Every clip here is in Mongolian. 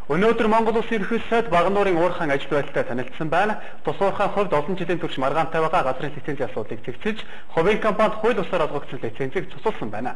Өнөөдөр Монгол Улсын ерөнхий сайд Багнуурын уурхайн ажил байдалтай танилцсан байна. Тус уурхайн хувьд олон жилийн турш маргаантай байгаа газрын лицензийн асуудлыг зэгцэлж, хувийн компанид хууль бусаар олгогдсон лицензийг цуцуулсан байна.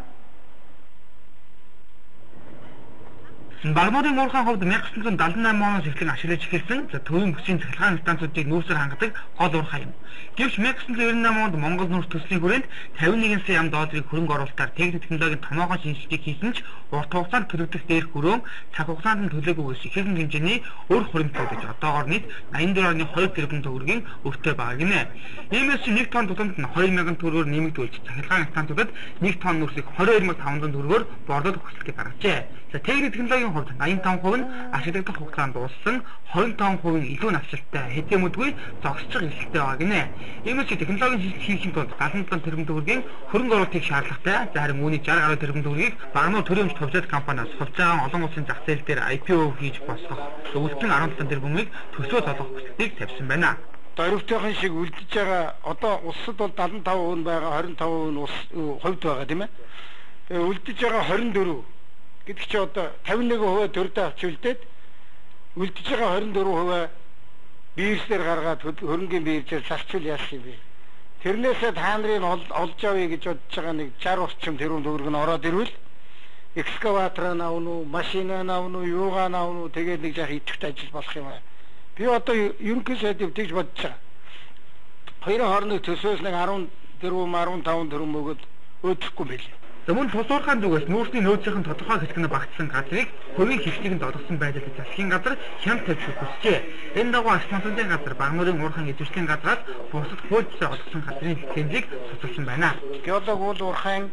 Багнуурын уурхайн хувьд 1978 оноос эхлэн ашиглаж эхэлсэн төвийн бүсийн цахилгаан станцуудыг нүүрсээр хангадаг гол уурхай юм. Гэвч 1998 онд Монгол нүүрс төслийн хүрээнд 51 сая $ын хөрөнгө оруулалтаар техник технологийн томоохон шинжилгээг хийсэн ч урт хугацаанд төлөгдөх дээрх өрөө цаг хугацаанд нь төлөөгүйгээс ихэнх хэмжээний өр хуримтлагдаж одоогоор нийт 84.2 тэрбум төгрөгийн өртөө байгаа гинэ. Иймээс 1 тонн тутамд нь 2,000 төгрөгөөр нэмэгдүүлж цахилгаан станцуудад 1 тонн нүрсийг 22,500 төгрөгөөр борлуулах хүсэлтийг гаргажээ. Техник технологийн хувьд 85% нь ашиглагдах хугацаанд дууссан, 25% нь илүү навчилттай хэдийн мэдгүй зогсчих эрсдэлтэй байгаа гинэ. Иймээс технологийн хийхин тулд 77 тэрбум төгрөгийн хөрөнгө оруулалтыг шаардлагатай. Харин үүний 60 гаруй тэрбум төгрөгийг Багнуур төрийн өмч товчоод компаниас сулж байгаа олон улсын зах зээл дээр IPO хийж босгох өвөлтөн 17 тэрбумыг төсөө залгах хүсэлтийг тавьсан байна. Дөрөвтойхон шиг үлдэж байгаа одоо улсад бол 75% байгаа, 25% нь хувьд байгаа тийм ээ. Тэгээ үлдэж байгаа 24 гэдэг чи одоо 51% төрдөө авч үлдээд үлдэж байгаа 24% биерсээр гаргаад хөрөнгөний биерээр зарцуул яасан юм бэ? Тэрнээсээ та нарын олж авъя гэж бодож байгаа нэг 60 орчим тэрбум төгрөг нь ороод ирвэл экскаватор наавна уу, машин наавна уу, юугаа наавна уу тэгээд нэг жах идэвхтэй ажил болох юм аа. Би одоо ерөнхий сайдыг тэгж бодож байгаа. Хоёрын хоорондын төсөөс нэг 10 тэрбум 15 тэрбум өгöd өөдөхгүй байлээ. Мөн тус уурхайн зүгээс нүүрсний нөөцийн тодорхой хэсэг нь багтсан газрыг хувийн хөвчлөгийг олгосон байдлаар засгийн газар хямд тавьж хүсжээ. Энэ дагуу Ачмасуудын газар Багнуурын уурхайн идэвхтэй газраас бусад хууль бусаар олгосон газрын лицензийг цуцуулсан байна. Геолог уурхайн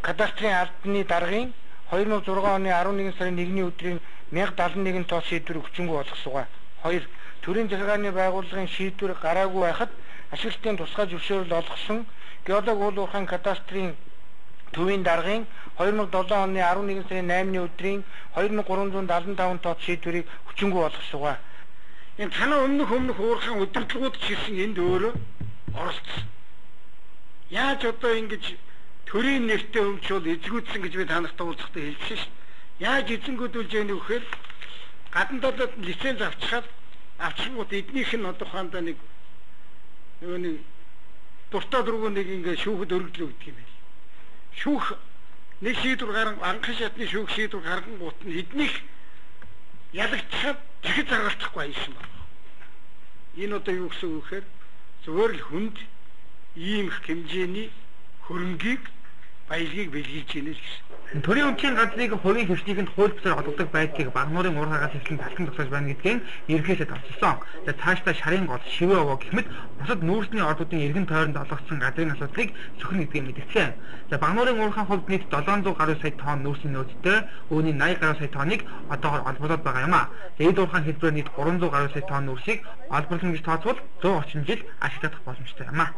кадастрын албаны даргын 2006 оны 11 сарын 1-ний өдрийн 1071 тоо шийдвэр хүчингү болгосугаа. 2 төрийн захиргааны байгууллагын шийдвэр гараагүй байхад ашиглалтын тусгай зөвшөөрөл олгосон геолог уурхайн кадастрын төвийн даргын 2007 оны 11 сарын 8-ны өдрийн 2375 тоо шийдвэрийг хүчингү болгосугаа. Энэ танаа өмнөх уурхайн удирдлагууд хийсэн энд өөрөө оролцсон. Яаж одоо ингэж төрийн нэртэй өмчөөл эзгүүдсэн гэж би танарт уулзахдаа хэлсэн шүү дээ. Яаж эзэнгүүдүүлж яах вэ гэхээр гадна талд лиценз авчихгууд эднийх нь одоо хаандаа нэг дуртай дөрвөө нэг ингээ шүүхэд өргөдлөө гэдэг юм байл. Шүүх нэг шийдвэр гаран анхан шатны шүүх шийдвэр гаргангуут нь эднийх ялагдчихад дахиж заргалцахгүй байсан байна. Энэ одоо юу гэсэн үг гэхээр зөвөр л хүнд ийм их хэмжээний хөрөнгийг баялагийг бэлгийж гинэ л гэсэн. Төрийн өмчийн газрыг хувийн хөвчлөгийг хууль бусаар олгодог байдлыг Багнуурын уурхайгаас эхлэн талхан тусгаж байна гэдгийг ерөнхийдөө тавцсан. Цаашдаа шарын гол шивээ овоо гэмэд бусад нүүрсний ордуудын эргэн тойронд олгогдсон газрын асуудлыг зөвхөн гэдгийг мэдгдсэн. Багнуурын уурхайн хувьд нийт 700 гаруй сая тонн нүүрсний нөөцтэй, үүний 80 гаруй сая тонныг одоогоор олборлоод байгаа юм а. Эд уурхайн хэлбэрээр нийт 300 гаруй сая тонн нүүрсийг олборлон гэж тооцвол 130 жил ашиглах боломжтой юм а.